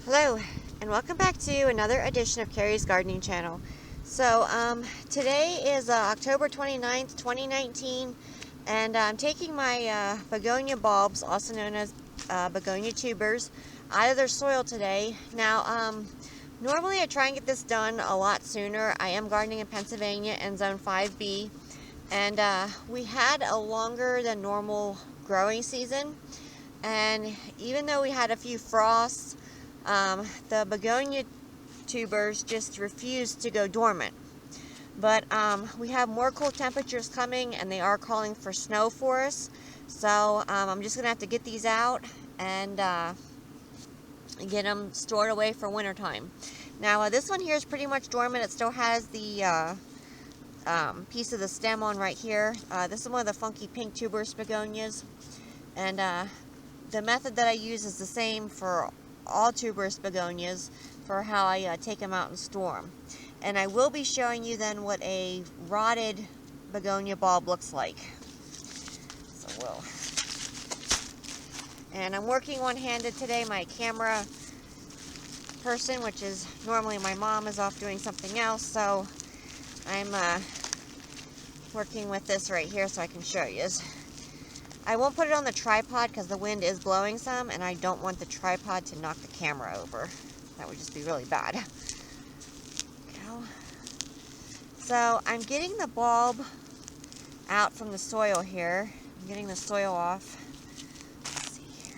Hello, and welcome back to another edition of Carrie's Gardening Channel. So, today is October 29th, 2019, and I'm taking my begonia bulbs, also known as begonia tubers, out of their soil today. Now, normally I try and get this done a lot sooner. I am gardening in Pennsylvania in Zone 5B, and we had a longer than normal growing season, and even though we had a few frosts, the begonia tubers just refused to go dormant. But we have more cold temperatures coming, and they are calling for snow for us. So I'm just going to have to get these out and get them stored away for wintertime. Now this one here is pretty much dormant. It still has the piece of the stem on right here. This is one of the funky pink tuberous begonias. And the method that I use is the same for all tuberous begonias for how I take them out and store them. And I will be showing you then what a rotted begonia bulb looks like. So and I'm working one-handed today. My camera person, which is normally my mom, is off doing something else, so I'm working with this right here so I can show you. I won't put it on the tripod because the wind is blowing some, and I don't want the tripod to knock the camera over. That would just be really bad. Go. So I'm getting the bulb out from the soil here. I'm getting the soil off. Let's see here.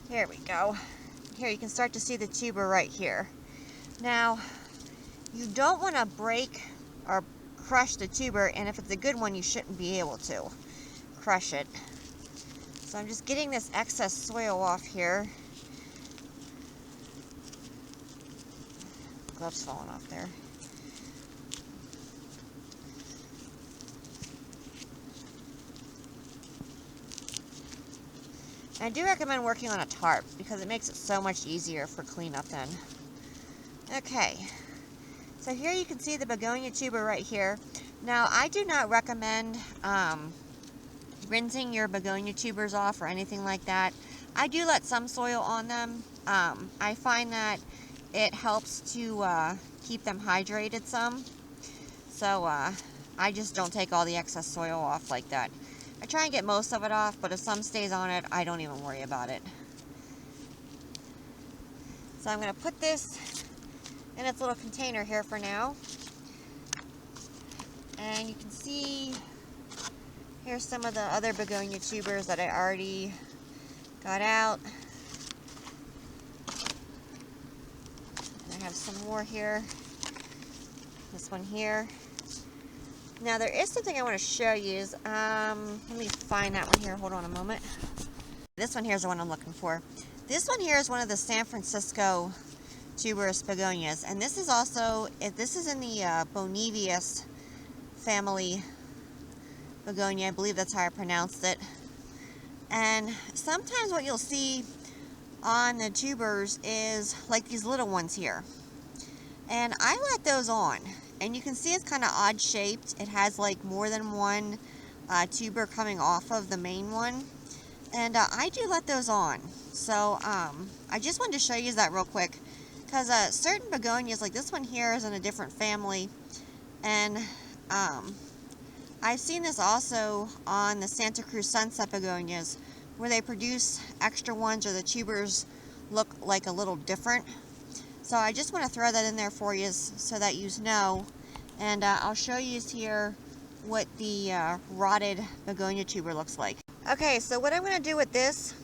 Here we go. Here you can start to see the tuber right here. Now, you don't want to break or crush the tuber, and if it's a good one, you shouldn't be able to crush it. So I'm just getting this excess soil off here. Gloves falling off there. I do recommend working on a tarp because it makes it so much easier for cleanup then. Okay, so here you can see the begonia tuber right here. Now, I do not recommend rinsing your begonia tubers off or anything like that. I do let some soil on them. I find that it helps to keep them hydrated some. So I just don't take all the excess soil off like that. I try and get most of it off, but if some stays on it, I don't even worry about it. So I'm going to put this in its little container here for now. And you can see here's some of the other begonia tubers that I already got out. And I have some more here. This one here. Now there is something I want to show you. Let me find that one here. Hold on a moment. This one here is the one I'm looking for. This one here is one of the San Francisco tuberous begonias, and this is also in the Bonivius family begonia. I believe that's how I pronounced it. And sometimes what you'll see on the tubers is like these little ones here, and I let those on. And you can see it's kind of odd shaped. It has like more than one tuber coming off of the main one. And I do let those on. So I just wanted to show you that real quick. Because certain begonias, like this one here, is in a different family. And I've seen this also on the Santa Cruz sunset begonias, where they produce extra ones or the tubers look like a little different. So I just want to throw that in there for you so that you know. And I'll show you here what the rotted begonia tuber looks like. Okay, so what I'm going to do with this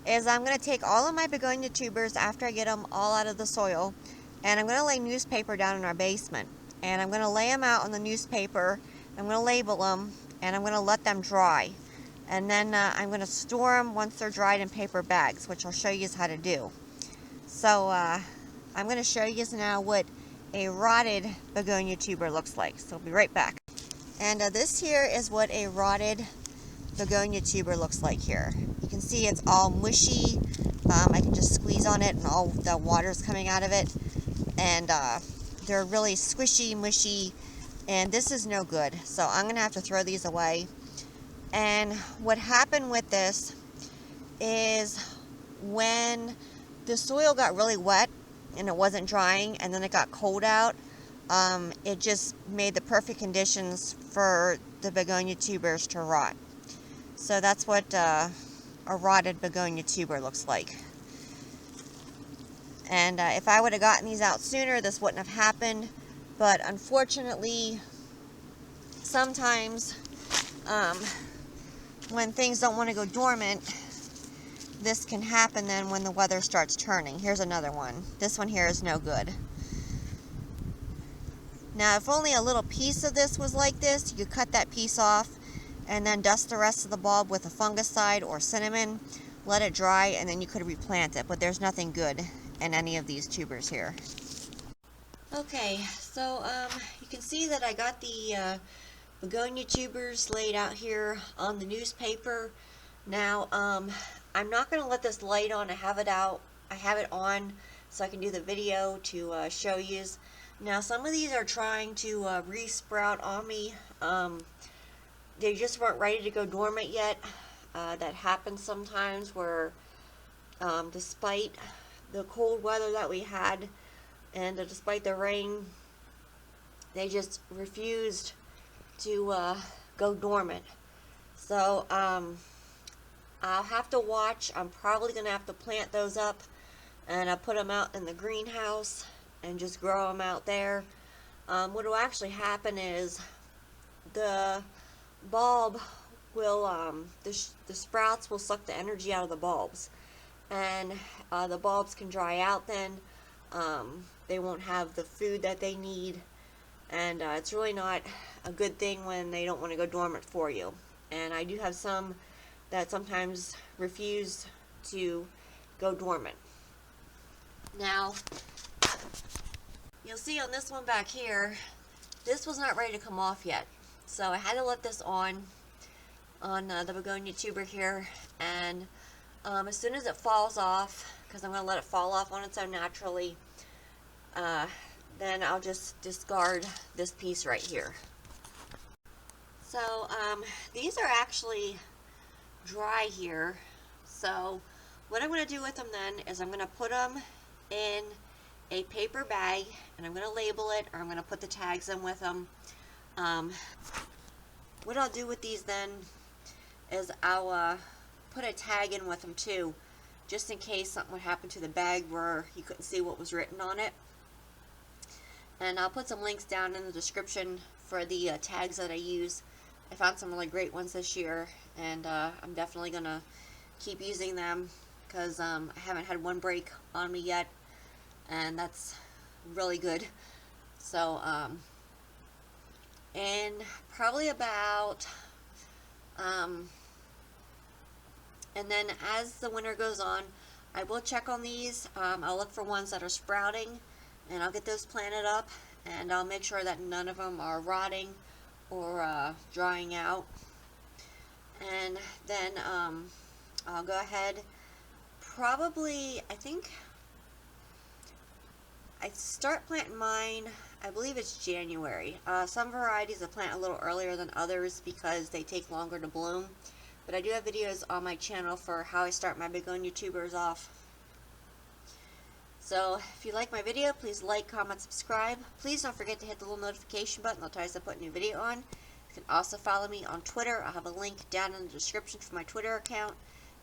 is I'm going to take all of my begonia tubers after I get them all out of the soil, and I'm going to lay newspaper down in our basement. And I'm going to lay them out on the newspaper. I'm going to label them, and I'm going to let them dry. And then I'm going to store them once they're dried in paper bags, which I'll show you how to do. So I'm going to show you now what a rotted begonia tuber looks like. So I'll be right back. And this here is what a rotted begonia tuber looks like here. You can see it's all mushy. I can just squeeze on it and all the water's coming out of it. And they're really squishy, mushy, and this is no good. So I'm going to have to throw these away. And what happened with this is when the soil got really wet and it wasn't drying, and then it got cold out, it just made the perfect conditions for the begonia tubers to rot. So that's what a rotted begonia tuber looks like. And if I would have gotten these out sooner, this wouldn't have happened. But unfortunately, sometimes when things don't want to go dormant, this can happen then when the weather starts turning. Here's another one. This one here is no good. Now, if only a little piece of this was like this, you could cut that piece off and then dust the rest of the bulb with a fungicide or cinnamon, let it dry, and then you could replant it. But there's nothing good in any of these tubers here. Okay, so you can see that I got the begonia tubers laid out here on the newspaper. Now, I'm not going to let this light on. I have it out. I have it on so I can do the video to show you. Now, some of these are trying to re-sprout on me. They just weren't ready to go dormant yet. That happens sometimes where despite the cold weather that we had and despite the rain, they just refused to go dormant. So I'll have to watch. I'm probably going to have to plant those up and I'll put them out in the greenhouse and just grow them out there. What will actually happen is the bulb will, the sprouts will suck the energy out of the bulbs, and the bulbs can dry out then. They won't have the food that they need, and it's really not a good thing when they don't want to go dormant for you. And I do have some that sometimes refuse to go dormant. Now, you'll see on this one back here, this was not ready to come off yet. So I had to let this on the begonia tuber here, and as soon as it falls off, because I'm going to let it fall off on its own naturally, then I'll just discard this piece right here. So these are actually dry here. So what I'm going to do with them then is I'm going to put them in a paper bag, and I'm going to label it, or I'm going to put the tags in with them. What I'll do with these then is I'll put a tag in with them too, just in case something would happen to the bag where you couldn't see what was written on it. And I'll put some links down in the description for the tags that I use. I found some really great ones this year, and I'm definitely going to keep using them because I haven't had one break on me yet, and that's really good. So, and probably about, and then as the winter goes on, I will check on these. I'll look for ones that are sprouting, and I'll get those planted up, and I'll make sure that none of them are rotting or drying out. And then I'll go ahead, probably, I think I start planting mine, I believe it's January. Some varieties I plant a little earlier than others because they take longer to bloom. But I do have videos on my channel for how I start my begonia tubers off. So if you like my video, please like, comment, subscribe. Please don't forget to hit the little notification button. That'll tell you as I put a new video on. You can also follow me on Twitter. I'll have a link down in the description for my Twitter account.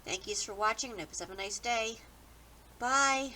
Thank you for watching, and I hope you have a nice day. Bye!